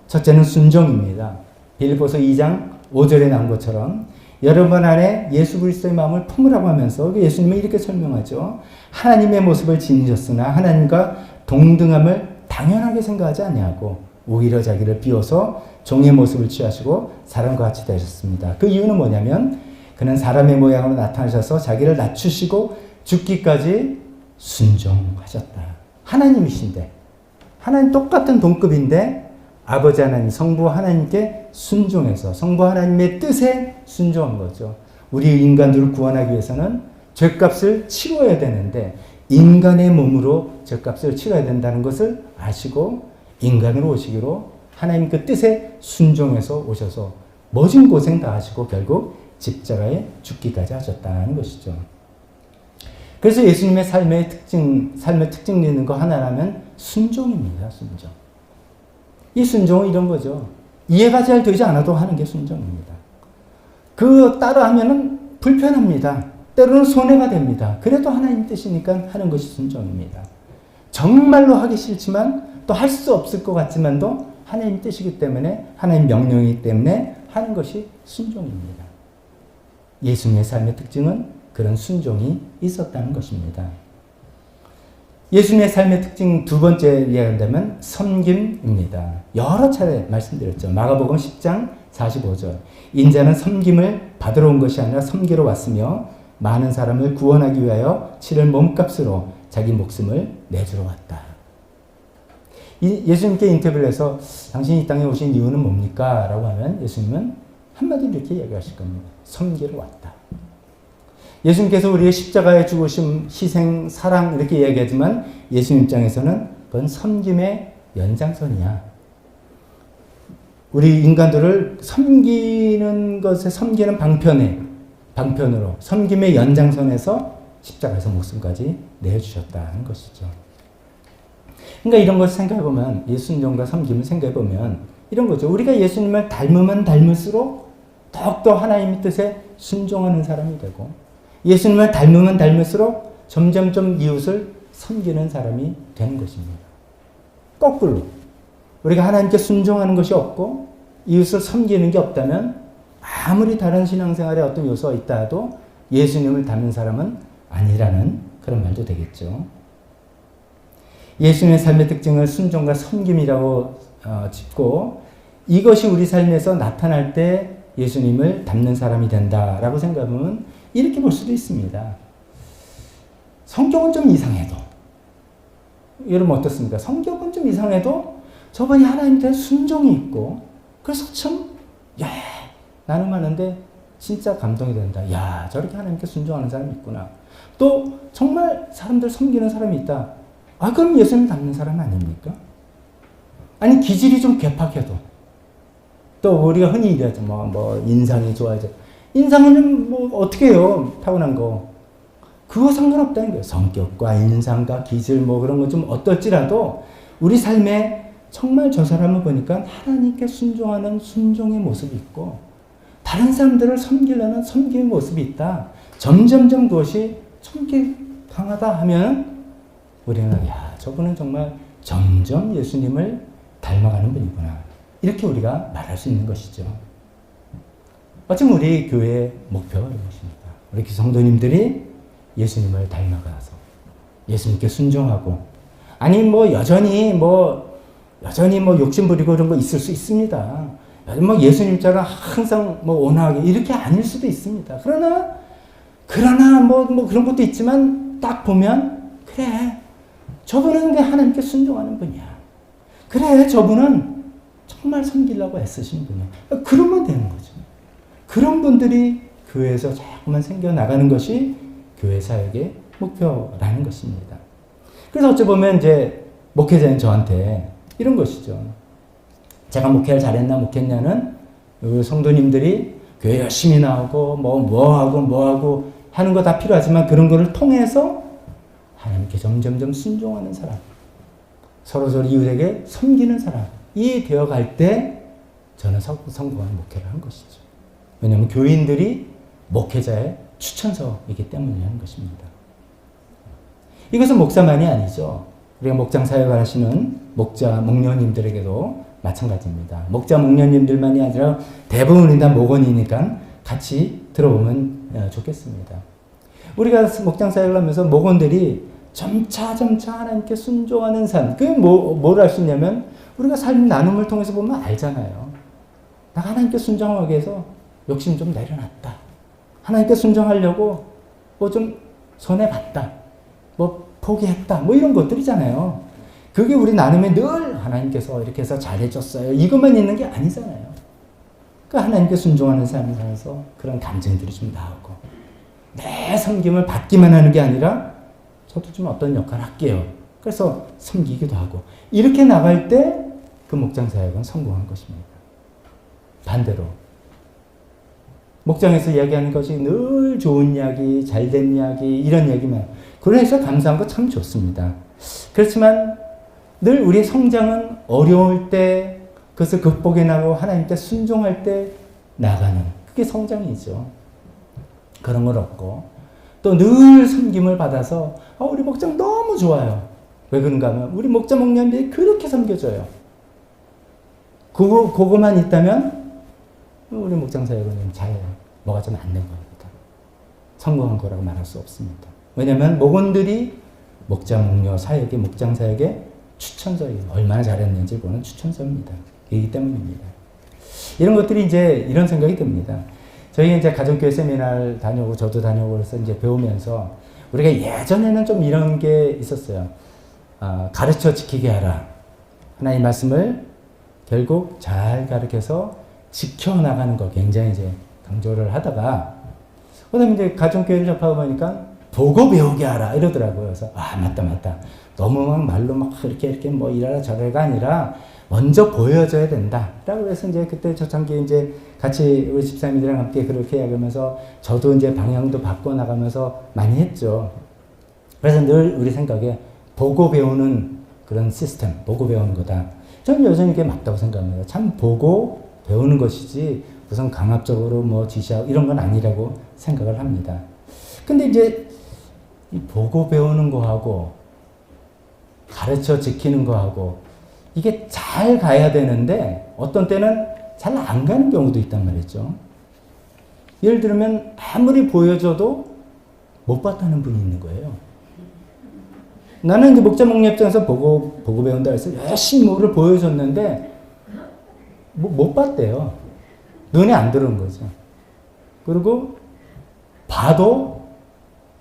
첫째는 순종입니다. 빌립보서 2장 5절에 나온 것처럼 여러분 안에 예수 그리스도의 마음을 품으라고 하면서 예수님은 이렇게 설명하죠. 하나님의 모습을 지니셨으나 하나님과 동등함을 당연하게 생각하지 아니하고 오히려 자기를 비워서 종의 모습을 취하시고 사람과 같이 되셨습니다. 그 이유는 뭐냐면 그는 사람의 모양으로 나타나셔서 자기를 낮추시고 죽기까지 순종하셨다. 하나님이신데, 하나님 똑같은 동급인데 아버지 하나님, 성부 하나님께 순종해서 성부 하나님의 뜻에 순종한 거죠. 우리 인간들을 구원하기 위해서는 죄값을 치러야 되는데 인간의 몸으로 죄값을 치러야 된다는 것을 아시고 인간으로 오시기로 하나님 그 뜻에 순종해서 오셔서 모진 고생 다 하시고 결국 십자가에 죽기까지 하셨다는 것이죠. 그래서 예수님의 삶의 특징 있는 거 하나라면 순종입니다. 순종. 이 순종은 이런 거죠. 이해가 잘 되지 않아도 하는 게 순종입니다. 그 따라 하면은 불편합니다. 때로는 손해가 됩니다. 그래도 하나님 뜻이니까 하는 것이 순종입니다. 정말로 하기 싫지만 또 할 수 없을 것 같지만도 하나님 뜻이기 때문에, 하나님 명령이기 때문에 하는 것이 순종입니다. 예수님의 삶의 특징은 그런 순종이 있었다는 것입니다. 예수님의 삶의 특징 두 번째 이야기한다면 섬김입니다. 여러 차례 말씀드렸죠. 마가복음 10장 45절. 인자는 섬김을 받으러 온 것이 아니라 섬기러 왔으며 많은 사람을 구원하기 위하여 치를 몸값으로 자기 목숨을 내주러 왔다. 예수님께 인터뷰를 해서 당신이 이 땅에 오신 이유는 뭡니까? 라고 하면 예수님은 한마디로 이렇게 이야기하실 겁니다. 섬기러 왔다. 예수님께서 우리의 십자가에 죽으심, 희생, 사랑 이렇게 이야기하지만 예수님 입장에서는 그건 섬김의 연장선이야. 우리 인간들을 섬기는 것에 섬기는 방편으로 섬김의 연장선에서 십자가에서 목숨까지 내주셨다는 것이죠. 그러니까 이런 것을 생각해보면, 예수님과 섬김을 생각해보면 이런 거죠. 우리가 예수님을 닮으면 닮을수록 더욱더 하나님의 뜻에 순종하는 사람이 되고, 예수님을 닮으면 닮을수록 점점점 이웃을 섬기는 사람이 되는 것입니다. 거꾸로 우리가 하나님께 순종하는 것이 없고 이웃을 섬기는 게 없다면 아무리 다른 신앙생활에 어떤 요소가 있다 해도 예수님을 닮는 사람은 아니라는 그런 말도 되겠죠. 예수님의 삶의 특징을 순종과 섬김이라고 짚고, 이것이 우리 삶에서 나타날 때 예수님을 닮는 사람이 된다라고 생각하면 이렇게 볼 수도 있습니다. 성격은 좀 이상해도, 여러분 어떻습니까? 성격은 좀 이상해도 저분이 하나님에 대한 순종이 있고, 그래서 참, 나는 하는데 진짜 감동이 된다. 야, 저렇게 하나님께 순종하는 사람이 있구나. 또 정말 사람들 섬기는 사람이 있다. 그럼 예수님 닮는 사람 아닙니까? 아니, 기질이 좀 괴팍해도, 또 우리가 흔히 얘기하죠. 인상이 좋아야죠. 인상은 어떻게 해요? 타고난 거. 그거 상관없다는 거예요. 성격과 인상과 기질 그런 거 좀 어떨지라도 우리 삶에 정말 저 사람을 보니까 하나님께 순종하는 순종의 모습이 있고, 다른 사람들을 섬기려는 섬김의 모습이 있다. 점점점 그것이 참 강하다 하면 우리는 저분은 정말 점점 예수님을 닮아가는 분이구나. 이렇게 우리가 말할 수 있는 것이죠. 어쩌면 우리 교회의 목표가 이것입니다. 우리 성도님들이 예수님을 닮아가서 예수님께 순종하고, 아니 여전히 욕심 부리고 그런 거 있을 수 있습니다. 예수님처럼 항상 온화하게 이렇게 아닐 수도 있습니다. 그러나 그런 것도 있지만 딱 보면, 그래, 저분은 하나님께 순종하는 분이야. 그래, 저분은 정말 섬기려고 애쓰신 분이야. 그러면 되는 거죠. 그런 분들이 교회에서 자꾸만 생겨나가는 것이 교회 사역의 목표라는 것입니다. 그래서 어찌 보면 이제 목회자인 저한테 이런 것이죠. 제가 목회를 잘했나 못했냐는 성도님들이 교회 열심히 나오고 뭐 하고 하는 거 다 필요하지만 그런 거를 통해서 하나님께 점점점 순종하는 사람, 서로 이웃에게 섬기는 사람이 되어갈 때 저는 성공한 목회를 한 것이죠. 왜냐하면 교인들이 목회자의 추천서이기 때문이라는 것입니다. 이것은 목사만이 아니죠. 우리가 목장 사역을 하시는 목자, 목녀님들에게도 마찬가지입니다. 목자, 목녀님들만이 아니라 대부분이 다 목원이니까 같이 들어보면 좋겠습니다. 우리가 목장 사역을 하면서 목원들이 점차 하나님께 순종하는 삶, 그게 뭘 알 수 있냐면 우리가 삶 나눔을 통해서 보면 알잖아요. 나 하나님께 순종하기 위해서 욕심 좀 내려놨다. 하나님께 순종하려고 뭐 좀 손해봤다. 뭐 포기했다. 뭐 이런 것들이잖아요. 그게 우리 나눔에 늘 하나님께서 이렇게 해서 잘해줬어요. 이것만 있는 게 아니잖아요. 그러니까 하나님께 순종하는 삶을 살아서 그런 감정들이 좀 나오고 내 섬김을 받기만 하는 게 아니라 저도 좀 어떤 역할을 할게요. 그래서 섬기기도 하고 이렇게 나갈 때 그 목장 사역은 성공한 것입니다. 반대로 목장에서 이야기하는 것이 늘 좋은 이야기, 잘된 이야기 이런 얘기만 그래서 감사한 거 참 좋습니다. 그렇지만 늘 우리의 성장은 어려울 때 그것을 극복해 나가고 하나님께 순종할 때 나가는 그게 성장이죠. 그런 걸 없고 또 늘 섬김을 받아서 우리 목장 너무 좋아요. 왜 그런가 하면 우리 목자 목녀님들이 그렇게 섬겨줘요. 그거만 있다면 우리 목장 사역은 잘 뭐가 좀 안 된 겁니다. 성공한 거라고 말할 수 없습니다. 왜냐하면 목원들이 목자 목녀 사역에 목장 사역에 추천서예요. 얼마나 잘했는지 보는 추천서입니다. 이기 때문입니다. 이런 것들이 이제 이런 생각이 듭니다. 저희 이제 가정교회 세미나를 다녀오고 저도 다녀오고 그래서 이제 배우면서 우리가 예전에는 좀 이런 게 있었어요. 가르쳐 지키게 하라. 하나님 말씀을 결국 잘 가르쳐서 지켜나가는 거 굉장히 이제 강조를 하다가 그다음에 이제 가정교회를 접하고 보니까 보고 배우게 하라 이러더라고요. 그래서 맞다. 너무 막 말로 막 이렇게 뭐 이래라 저래가 아니라 먼저 보여줘야 된다라고 해서 이제 그때 초창기에 이제 같이 우리 집사님들이랑 함께 그렇게 이야기하면서 저도 이제 방향도 바꿔 나가면서 많이 했죠. 그래서 늘 우리 생각에 보고 배우는 그런 시스템, 보고 배우는 거다. 저는 여전히 그게 맞다고 생각합니다. 참 보고 배우는 것이지 우선 강압적으로 뭐 지시하고 이런 건 아니라고 생각을 합니다. 근데 이제 이 보고 배우는 거하고 가르쳐 지키는 거하고 이게 잘 가야 되는데 어떤 때는 잘 안 가는 경우도 있단 말이죠. 예를 들면 아무리 보여줘도 못 봤다는 분이 있는 거예요. 나는 이제 목자 목녀 입장에서 보고 배운다 해서 열심히 뭐를 보여줬는데 못 봤대요. 눈에 안 들어온 거죠. 그리고 봐도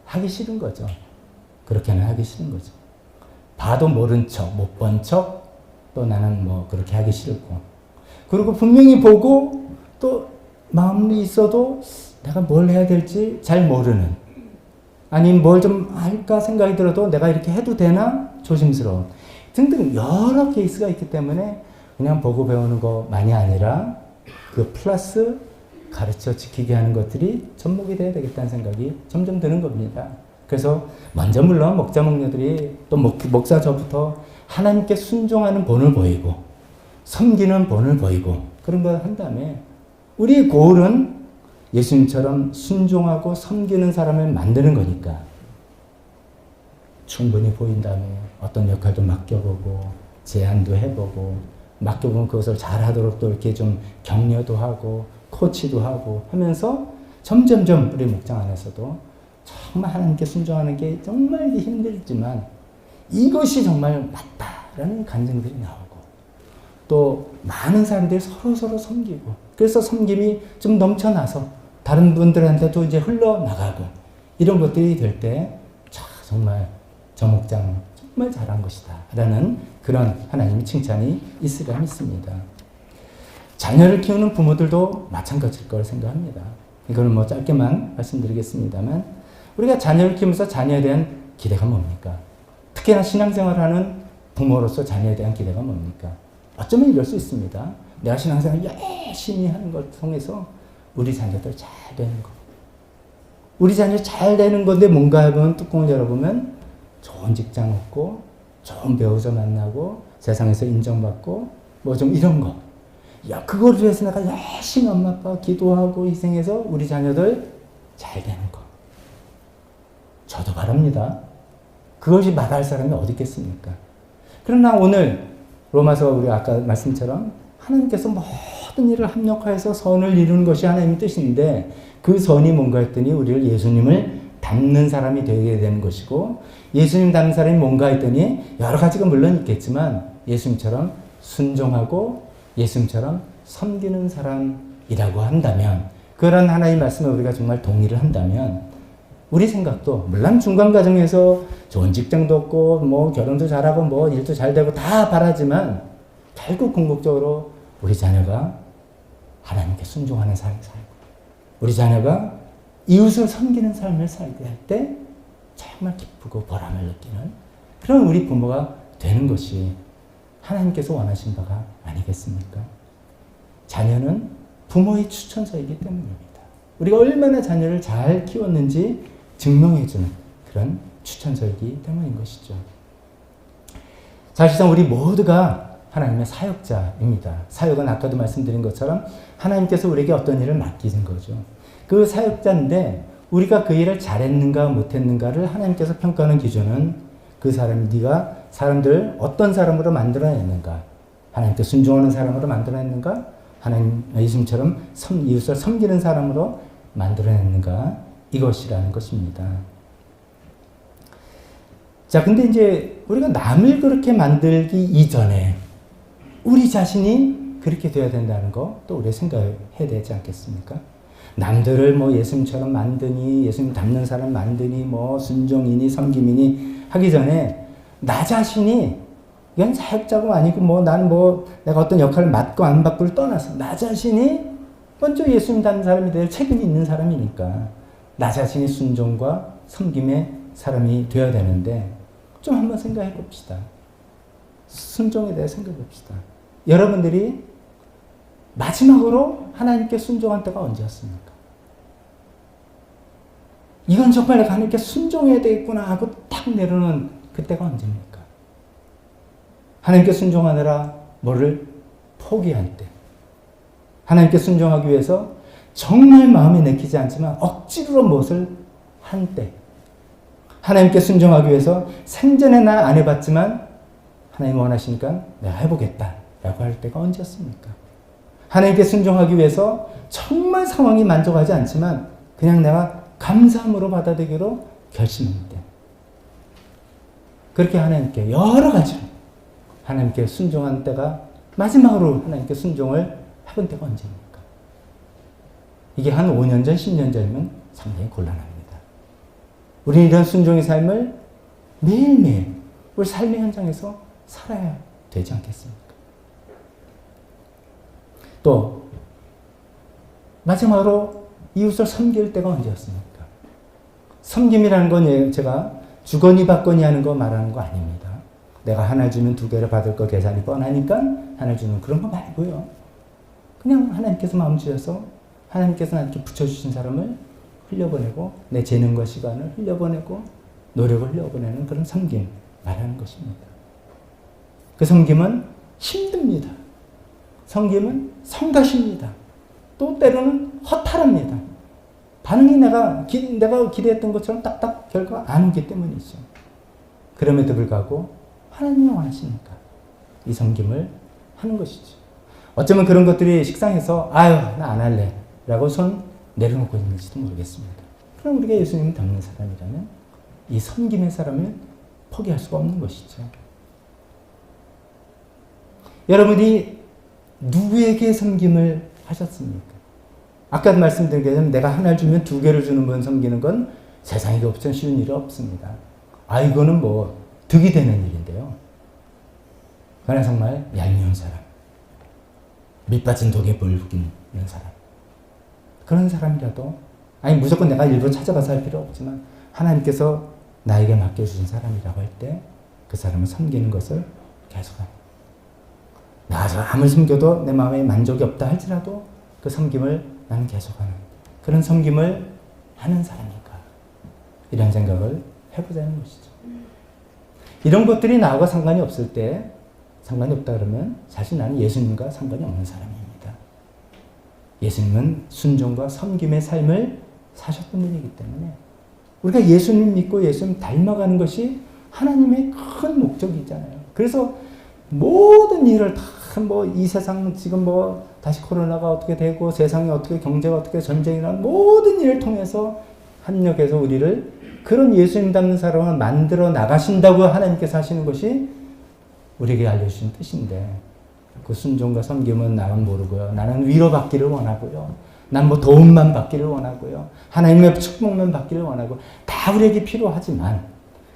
하기 싫은 거죠. 그렇게는 하기 싫은 거죠. 봐도 모른 척, 못 본 척, 또 나는 뭐 그렇게 하기 싫고. 그리고 분명히 보고 또 마음이 있어도 내가 뭘 해야 될지 잘 모르는. 아니면 뭘 좀 할까 생각이 들어도 내가 이렇게 해도 되나 조심스러운. 등등 여러 케이스가 있기 때문에 그냥 보고 배우는 것만이 아니라 그 플러스 가르쳐 지키게 하는 것들이 접목이 돼야 되겠다는 생각이 점점 드는 겁니다. 그래서 먼저 물론 목자 목녀들이 또 목사 저부터 하나님께 순종하는 본을 보이고 섬기는 본을 보이고 그런 걸 한 다음에 우리 고울은 예수님처럼 순종하고 섬기는 사람을 만드는 거니까 충분히 보인 다음에 어떤 역할도 맡겨보고 제안도 해보고 맡겨보면 그것을 잘하도록 또 이렇게 좀 격려도 하고 코치도 하고 하면서 점점점 우리 목장 안에서도 정말 하나님께 순종하는 게 정말 힘들지만 이것이 정말 맞다라는 간증들이 나오고 또 많은 사람들이 서로 섬기고 그래서 섬김이 좀 넘쳐나서 다른 분들한테도 이제 흘러나가고 이런 것들이 될 때 정말 저 목장 정말 잘한 것이다 라는 그런 하나님의 칭찬이 있으리라 믿습니다. 자녀를 키우는 부모들도 마찬가지일 거라 생각합니다. 이거는 뭐 짧게만 말씀드리겠습니다만 우리가 자녀를 키우면서 자녀에 대한 기대가 뭡니까? 특히나 신앙생활을 하는 부모로서 자녀에 대한 기대가 뭡니까? 어쩌면 이럴 수 있습니다. 내가 신앙생활 열심히 하는 걸 통해서 우리 자녀들 잘 되는 거. 우리 자녀 잘 되는 건데 뭔가 하면 뚜껑을 열어보면 좋은 직장 얻고 좋은 배우자 만나고 세상에서 인정받고 뭐 좀 이런 거. 야, 그걸 위해서 내가 열심히 엄마 아빠 기도하고 희생해서 우리 자녀들 잘 되는 거. 저도 바랍니다. 그것이 마다할 사람이 어디 있겠습니까? 그러나 오늘 로마서 우리 아까 말씀처럼 하나님께서 모든 일을 합력하여서 선을 이루는 것이 하나님의 뜻인데 그 선이 뭔가 했더니 우리를 예수님을 닮는 사람이 되게 되는 것이고 예수님 닮는 사람이 뭔가 했더니 여러 가지가 물론 있겠지만 예수님처럼 순종하고 예수님처럼 섬기는 사람이라고 한다면 그런 하나님의 말씀에 우리가 정말 동의를 한다면 우리 생각도 물론 중간 과정에서 좋은 직장도 얻고 뭐 결혼도 잘하고 뭐 일도 잘 되고 다 바라지만 결국 궁극적으로 우리 자녀가 하나님께 순종하는 삶을 살고 우리 자녀가 이웃을 섬기는 삶을 살게 할 때 정말 기쁘고 보람을 느끼는 그런 우리 부모가 되는 것이 하나님께서 원하신 바가 아니겠습니까? 자녀는 부모의 추천서이기 때문입니다. 우리가 얼마나 자녀를 잘 키웠는지 증명해주는 그런 추천서이기 때문인 것이죠. 사실상 우리 모두가 하나님의 사역자입니다. 사역은 아까도 말씀드린 것처럼 하나님께서 우리에게 어떤 일을 맡기신 거죠. 그 사역자인데 우리가 그 일을 잘했는가 못했는가를 하나님께서 평가하는 기준은 그 사람이 네가 사람들을 어떤 사람으로 만들어냈는가 하나님께 순종하는 사람으로 만들어냈는가 하나님 예수님처럼 이웃을 섬기는 사람으로 만들어냈는가 이것이라는 것입니다. 자, 근데 이제 우리가 남을 그렇게 만들기 이전에 우리 자신이 그렇게 되어야 된다는 거 또 우리가 생각해야 되지 않겠습니까? 남들을 뭐 예수님처럼 만드니 예수님 닮는 사람 만드니 뭐 순종이니 섬김이니 하기 전에 나 자신이 이건 사역자고 아니고 뭐 나는 뭐 내가 어떤 역할을 맡고 안 맡고를 떠나서 나 자신이 먼저 예수님 닮는 사람이 될 책임이 있는 사람이니까 나 자신이 순종과 섬김의 사람이 되어야 되는데 좀 한번 생각해 봅시다. 순종에 대해 생각해 봅시다. 여러분들이 마지막으로 하나님께 순종한 때가 언제였습니까? 이건 정말 내가 하나님께 순종해야 되겠구나 하고 딱 내려놓은 그때가 언제입니까? 하나님께 순종하느라 뭐를 포기할 때, 하나님께 순종하기 위해서 정말 마음에 내키지 않지만 억지로 무엇을 한 때, 하나님께 순종하기 위해서 생전에 나 안 해봤지만 하나님 원하시니까 내가 해보겠다 라고 할 때가 언제였습니까? 하나님께 순종하기 위해서 정말 상황이 만족하지 않지만 그냥 내가 감사함으로 받아들이기로 결심할 때, 그렇게 하나님께 여러 가지로 하나님께 순종한 때가 마지막으로 하나님께 순종을 해본 때가 언제입니까? 이게 한 5년 전, 10년 전이면 상당히 곤란합니다. 우리는 이런 순종의 삶을 매일매일 우리 삶의 현장에서 살아야 되지 않겠습니까? 또 마지막으로 이웃을 섬길 때가 언제였습니까? 섬김이라는 건 제가 주거니 받거니 하는 거 말하는 거 아닙니다. 내가 하나 주면 두 개를 받을 거 계산이 뻔하니까 하나 주는 그런 거 말고요. 그냥 하나님께서 마음 주셔서 하나님께서 나한테 붙여주신 사람을 흘려보내고 내 재능과 시간을 흘려보내고 노력을 흘려보내는 그런 섬김 말하는 것입니다. 그 섬김은 힘듭니다. 섬김은 성가십니다. 또 때로는 허탈합니다. 반응이 내가 기대했던 것처럼 딱딱 결과가 안 오기 때문이죠. 그럼에도 불구하고 하나님이 원하시니까 이 섬김을 하는 것이죠. 어쩌면 그런 것들이 식상해서 아유 나 안 할래 라고 손 내려놓고 있는지도 모르겠습니다. 그럼 우리가 예수님을 닮는 사람이라면 이 섬김의 사람을 포기할 수가 없는 것이죠. 여러분이 누구에게 섬김을 하셨습니까? 아까 말씀드린 게 내가 하나를 주면 두 개를 주는 분 섬기는 건 세상에 없던 쉬운 일이 없습니다. 이거는 뭐 득이 되는 일인데요. 그러나 정말 얄미운 사람, 밑빠진 독에 물 붙이는 사람, 그런 사람이라도 무조건 내가 일부러 찾아가서 할 필요 없지만 하나님께서 나에게 맡겨주신 사람이라고 할 때 그 사람을 섬기는 것을 계속합니다. 나가서 아무리 숨겨도 내 마음에 만족이 없다 할지라도 그 섬김을 나는 계속하는 그런 섬김을 하는 사람인가 이런 생각을 해보자는 것이죠. 이런 것들이 나하고 상관이 없을 때 상관이 없다 그러면 사실 나는 예수님과 상관이 없는 사람입니다. 예수님은 순종과 섬김의 삶을 사셨던 분이기 때문에 우리가 예수님 믿고 예수님 닮아가는 것이 하나님의 큰 목적이잖아요. 그래서 모든 일을 다 뭐 이 세상 지금 뭐 다시 코로나가 어떻게 되고 세상이 어떻게 경제가 어떻게 전쟁이나 모든 일을 통해서 합력해서 우리를 그런 예수님 닮는 사람을 만들어 나가신다고 하나님께서 하시는 것이 우리에게 알려주신 뜻인데 그 순종과 섬김은 나는 모르고요. 나는 위로받기를 원하고요. 난 뭐 도움만 받기를 원하고요. 하나님의 축복만 받기를 원하고 다 우리에게 필요하지만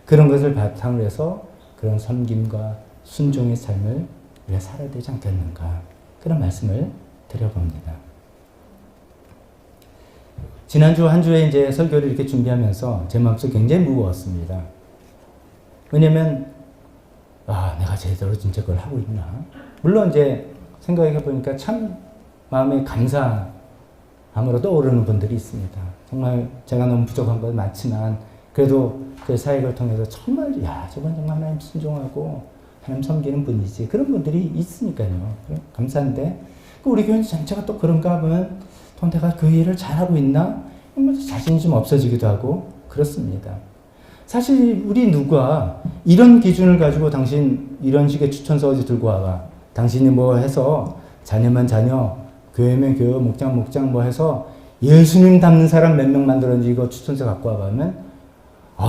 그런 것을 바탕으로 해서 그런 섬김과 순종의 삶을 우리가 살아야 되지 않겠는가 그런 말씀을 드려봅니다. 지난주 한 주에 이제 설교를 이렇게 준비하면서 제 마음속이 굉장히 무거웠습니다. 왜냐면 내가 제대로 진짜 그걸 하고 있나? 물론 이제 생각해 보니까 참 마음에 감사함으로 떠오르는 분들이 있습니다. 정말 제가 너무 부족한 건 많지만 그래도 그 사역을 통해서 정말 저건 정말 하나님 순종하고 하나님 섬기는 분이지 그런 분들이 있으니까요. 감사한데 우리 교회 전체가 또 그런가 하면 또 내가 그 일을 잘하고 있나? 자신이 좀 없어지기도 하고 그렇습니다. 사실 우리 누가 이런 기준을 가지고 당신 이런 식의 추천서 어디 들고 와봐. 당신이 뭐 해서 자녀면 자녀, 교회면 교회, 목장 뭐 해서 예수님 닮는 사람 몇 명 만들었는지 이거 추천서 갖고 와보면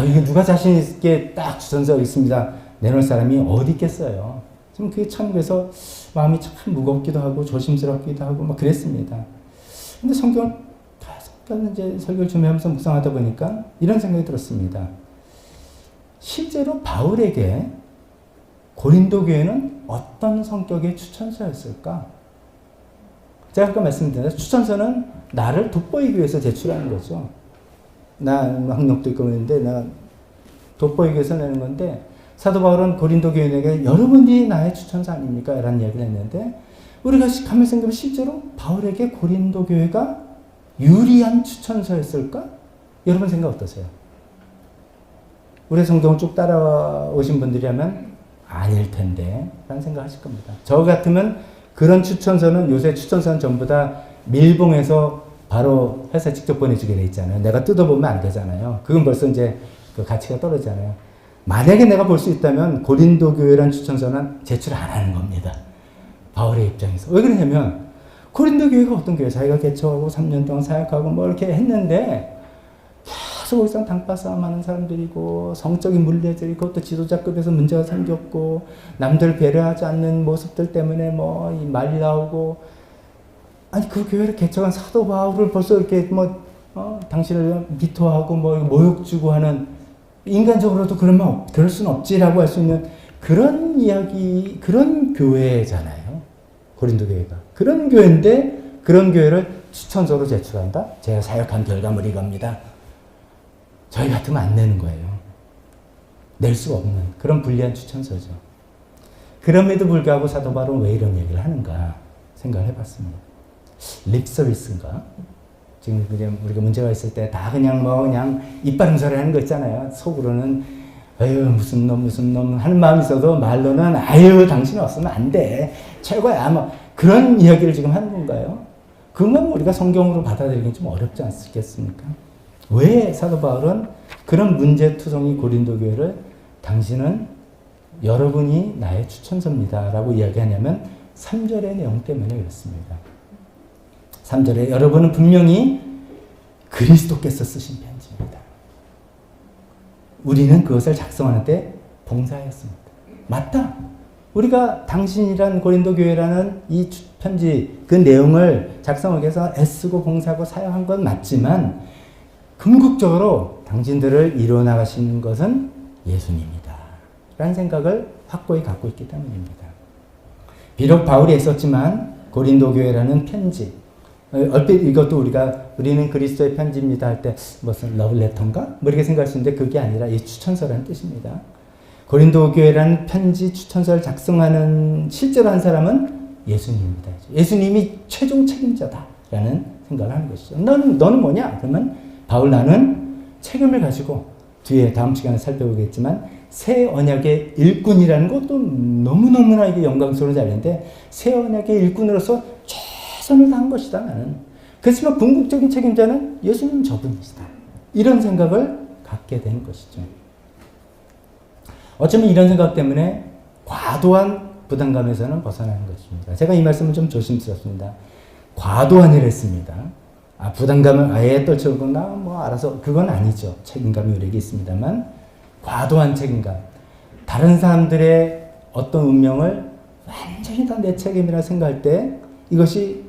이게 누가 자신 있게 딱 추천서 있습니다. 내놓을 사람이 어디 있겠어요. 좀 그게 참 그래서 마음이 참 무겁기도 하고 조심스럽기도 하고 막 그랬습니다. 근데 성경을 계속 이제 설교를 준비하면서 묵상하다 보니까 이런 생각이 들었습니다. 실제로 바울에게 고린도 교회는 어떤 성격의 추천서였을까? 제가 아까 말씀드린 추천서는 나를 돋보이기 위해서 제출하는 거죠. 나 학력도 있고 있는데 나 돋보이기 위해서 내는 건데 사도 바울은 고린도 교인에게 여러분이 나의 추천서 아닙니까? 라는 이야기를 했는데 우리가 가만히 생각하면 실제로 바울에게 고린도 교회가 유리한 추천서였을까? 여러분 생각 어떠세요? 우리 성경을 쭉 따라오신 분들이라면 아닐 텐데 라는 생각하실 겁니다. 저 같으면 그런 추천서는 요새 추천서는 전부 다 밀봉해서 바로 회사에 직접 보내주게 돼 있잖아요. 내가 뜯어보면 안 되잖아요. 그건 벌써 이제 그 가치가 떨어지잖아요. 만약에 내가 볼 수 있다면 고린도 교회란 추천서는 제출 안 하는 겁니다. 바울의 입장에서. 왜 그러냐면 고린도 교회가 어떤 교회? 자기가 개척하고 3년 동안 사역하고 뭐 이렇게 했는데 계속 거기서 당파싸움 하는 사람들이고 성적인 문제들이 그것도 지도자급에서 문제가 생겼고 남들 배려하지 않는 모습들 때문에 뭐 말이 나오고 아니 그 교회를 개척한 사도 바울을 벌써 이렇게 당신을 비토하고 뭐 모욕 주고 하는 인간적으로도 그럴 수는 없지라고 할 수 있는 그런 이야기, 그런 교회잖아요. 고린도 교회가. 그런 교회인데 그런 교회를 추천서로 제출한다? 제가 사역한 결과물이 이겁니다. 저희 같으면 안 내는 거예요. 낼 수가 없는 그런 불리한 추천서죠. 그럼에도 불구하고 사도 바울은 왜 이런 얘기를 하는가 생각을 해봤습니다. 립 서비스인가? 지금 우리가 문제가 있을 때 다 그냥 이빨음 소리 하는 거 있잖아요. 속으로는 무슨 놈 하는 마음이 있어도 말로는 당신 없으면 안 돼. 최고야. 뭐 그런 이야기를 지금 하는 건가요? 그건 우리가 성경으로 받아들이긴 좀 어렵지 않겠습니까? 왜 사도 바울은 그런 문제투성이 고린도 교회를 당신은 여러분이 나의 추천서입니다 라고 이야기하냐면 3절의 내용 때문에 그렇습니다. 3절에 여러분은 분명히 그리스도께서 쓰신 편지입니다. 우리는 그것을 작성하는데 봉사하였습니다. 맞다. 우리가 당신이란 고린도 교회라는 이 편지 그 내용을 작성하기 위해서 애쓰고 봉사하고 사용한 건 맞지만 궁극적으로 당신들을 이뤄나가신 것은 예수님이다 라는 생각을 확고히 갖고 있기 때문입니다. 비록 바울이 애썼지만 고린도 교회라는 편지 얼핏 이것도 우리는 그리스도의 편지입니다 할 때 무슨 러브레터인가? 뭐 이렇게 생각할 수 있는데 그게 아니라 이 추천서라는 뜻입니다. 고린도 교회라는 편지 추천서를 작성하는 실제로 한 사람은 예수님입니다. 예수님이 최종 책임자다라는 생각을 하는 것이죠. 너는 뭐냐? 그러면 바울 나는 책임을 가지고 뒤에 다음 시간에 살펴보겠지만 새 언약의 일꾼이라는 것도 너무너무나 이게 영광스러운 자리인데 새 언약의 일꾼으로서 최선을 다한 것이다 나는. 그렇지만 궁극적인 책임자는 예수님 저분이시다. 이런 생각을 갖게 된 것이죠. 어쩌면 이런 생각 때문에 과도한 부담감에서는 벗어나는 것입니다. 제가 이 말씀은 좀 조심스럽습니다. 과도한이랬습니다. 부담감을 아예 떨쳐오고 나 뭐 알아서 그건 아니죠. 책임감이 우리에게 있습니다만 과도한 책임감. 다른 사람들의 어떤 운명을 완전히 다 내 책임이라 생각할 때 이것이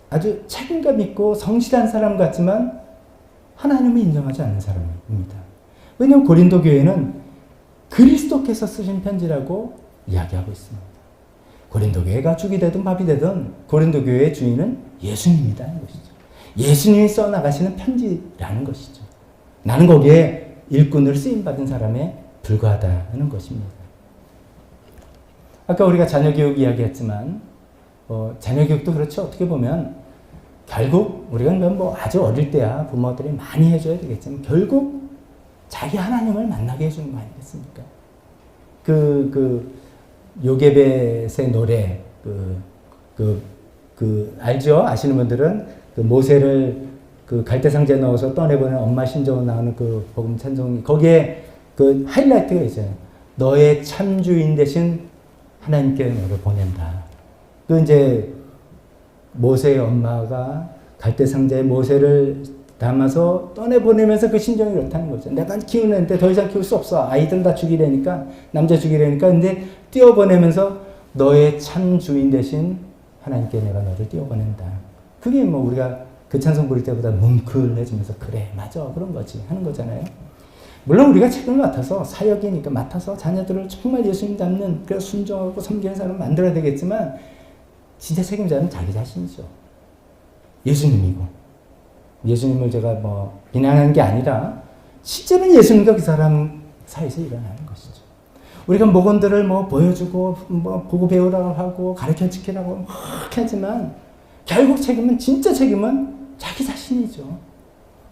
아주 책임감 있고 성실한 사람 같지만 하나님을 인정하지 않는 사람입니다. 왜냐하면 고린도 교회는 그리스도께서 쓰신 편지라고 이야기하고 있습니다. 고린도 교회가 죽이 되든 밥이 되든 고린도 교회의 주인은 예수님이라는 것이죠. 예수님이 써나가시는 편지라는 것이죠. 나는 거기에 일꾼으로 쓰임받은 사람에 불과하다는 것입니다. 아까 우리가 자녀교육 이야기했지만 자녀교육도 그렇죠. 어떻게 보면 결국 우리가 뭐 아주 어릴 때야 부모들이 많이 해줘야 되겠지만 결국 자기 하나님을 만나게 해주는 거 아니겠습니까? 요게벳의 노래 알죠? 아시는 분들은 그 모세를 그 갈대상자에 넣어서 떠내보낸 엄마 심정으로 나오는 그 복음 찬송이 거기에 그 하이라이트가 있어요. 너의 참주인 대신 하나님께 너를 보낸다. 그 이제 모세의 엄마가 갈대상자에 모세를 담아서 떠내보내면서 그 심정이 그렇다는 거죠. 내가 키우는데 더 이상 키울 수 없어. 아이들 다 죽이려니까, 남자 죽이려니까. 근데 띄워보내면서 너의 참 주인 대신 하나님께 내가 너를 띄워보낸다. 그게 뭐 우리가 그 찬송 부를 때보다 뭉클해지면서 그래, 맞아. 그런 거지. 하는 거잖아요. 물론 우리가 책임을 맡아서 사역이니까 맡아서 자녀들을 정말 예수님 닮는 그래서 순종하고 섬기는 사람 만들어야 되겠지만 진짜 책임자는 자기 자신이죠. 예수님이고. 예수님을 제가 뭐 비난하는 게 아니라 실제로는 예수님과 그 사람 사이에서 일어나는 것이죠. 우리가 목원들을 뭐 보여주고 뭐 보고 배우라고 하고 가르쳐 지키라고 막 하지만 결국 책임은 진짜 책임은 자기 자신이죠.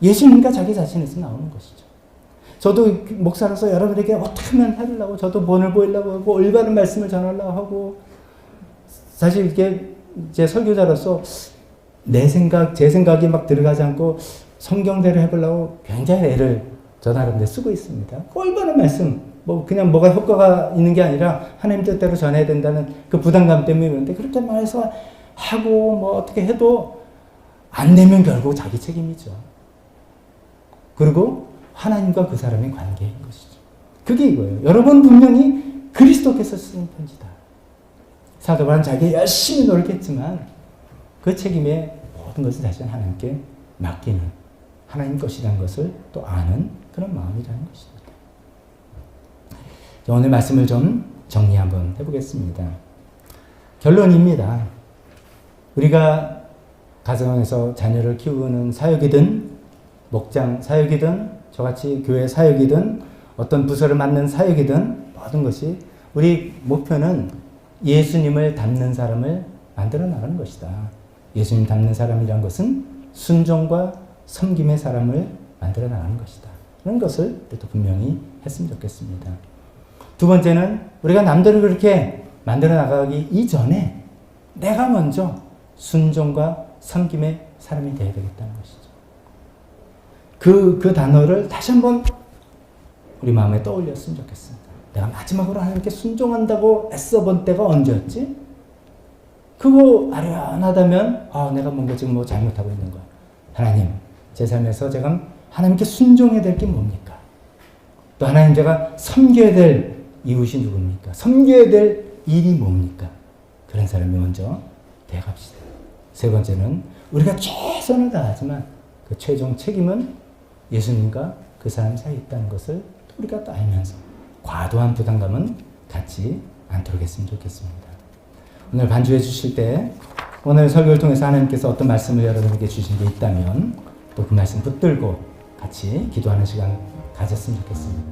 예수님과 자기 자신에서 나오는 것이죠. 저도 목사로서 여러분에게 어떻게 하면 하려고 저도 본을 보이려고 하고 올바른 말씀을 전하려고 하고 사실 이게 제 설교자로서 내 생각, 제 생각이 막 들어가지 않고 성경대로 해보려고 굉장히 애를 저 나름대로 쓰고 있습니다. 올바른 말씀, 뭐 그냥 뭐가 효과가 있는 게 아니라 하나님 뜻대로 전해야 된다는 그 부담감 때문에 그런데 그렇게 말해서 하고 뭐 어떻게 해도 안 되면 결국 자기 책임이죠. 그리고 하나님과 그 사람의 관계인 것이죠. 그게 이거예요. 여러분 분명히 그리스도께서 쓰신 편지다. 사도 바울은 자기 열심히 노력했지만 그 책임의 모든 것을 다시 하나님께 맡기는 하나님 것이라는 것을 또 아는 그런 마음이라는 것입니다. 오늘 말씀을 좀 정리 한번 해보겠습니다. 결론입니다. 우리가 가정에서 자녀를 키우는 사역이든 목장 사역이든 저같이 교회 사역이든 어떤 부서를 맡는 사역이든 모든 것이 우리 목표는 예수님을 닮는 사람을 만들어 나가는 것이다. 예수님 닮는 사람이란 것은 순종과 섬김의 사람을 만들어 나가는 것이다. 그런 것을 또 분명히 했으면 좋겠습니다. 두 번째는 우리가 남들을 그렇게 만들어 나가기 이전에 내가 먼저 순종과 섬김의 사람이 되어야 되겠다는 것이죠. 그 단어를 다시 한번 우리 마음에 떠올렸으면 좋겠습니다. 내가 마지막으로 하나님께 순종한다고 애써본 때가 언제였지? 그거 아련하다면 내가 뭔가 지금 뭐 잘못하고 있는 거야. 하나님, 제 삶에서 제가 하나님께 순종해야 될 게 뭡니까? 또 하나님 제가 섬겨야 될 이웃이 누굽니까? 섬겨야 될 일이 뭡니까? 그런 사람이 먼저 되어갑시다. 세 번째는 우리가 최선을 다하지만 그 최종 책임은 예수님과 그 사람 사이에 있다는 것을 우리가 또 알면서 과도한 부담감은 갖지 않도록 했으면 좋겠습니다. 오늘 반주해 주실 때 오늘 설교를 통해서 하나님께서 어떤 말씀을 여러분에게 주신 게 있다면 또 그 말씀 붙들고 같이 기도하는 시간 가졌으면 좋겠습니다.